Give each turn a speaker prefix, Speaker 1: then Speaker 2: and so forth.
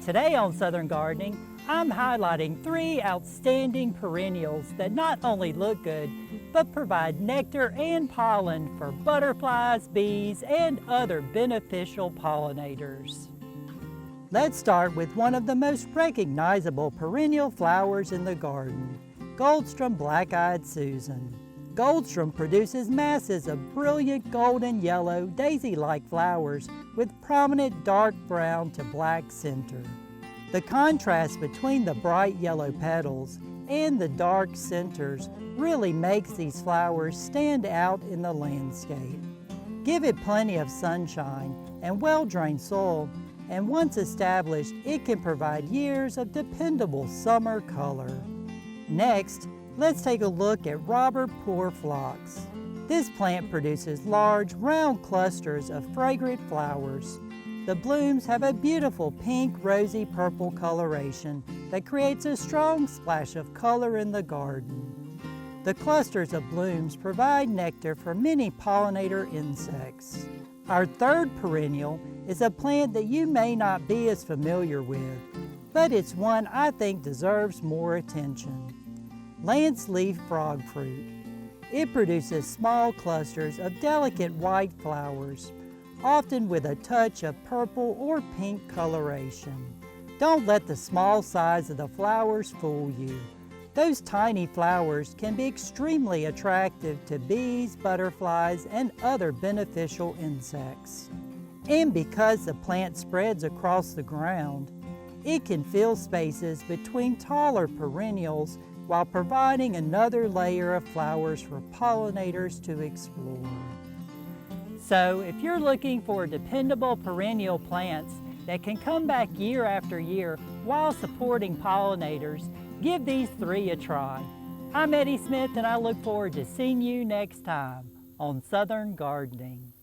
Speaker 1: Today on Southern Gardening, I'm highlighting 3 outstanding perennials that not only look good, but provide nectar and pollen for butterflies, bees, and other beneficial pollinators. Let's start with one of the most recognizable perennial flowers in the garden, Goldsturm Black-Eyed Susan. Goldsturm produces masses of brilliant golden yellow daisy-like flowers with prominent dark brown to black center. The contrast between the bright yellow petals and the dark centers really makes these flowers stand out in the landscape. Give it plenty of sunshine and well-drained soil, and once established, it can provide years of dependable summer color. Next, let's take a look at Robert Poore phlox. This plant produces large, round clusters of fragrant flowers. The blooms have a beautiful pink, rosy-purple coloration that creates a strong splash of color in the garden. The clusters of blooms provide nectar for many pollinator insects. Our third perennial is a plant that you may not be as familiar with, but it's one I think deserves more attention. Lanceleaf Fogfruit. It produces small clusters of delicate white flowers, often with a touch of purple or pink coloration. Don't let the small size of the flowers fool you. Those tiny flowers can be extremely attractive to bees, butterflies, and other beneficial insects. And because the plant spreads across the ground, it can fill spaces between taller perennials while providing another layer of flowers for pollinators to explore. So if you're looking for dependable perennial plants that can come back year after year while supporting pollinators, give these 3 a try. I'm Eddie Smith, and I look forward to seeing you next time on Southern Gardening.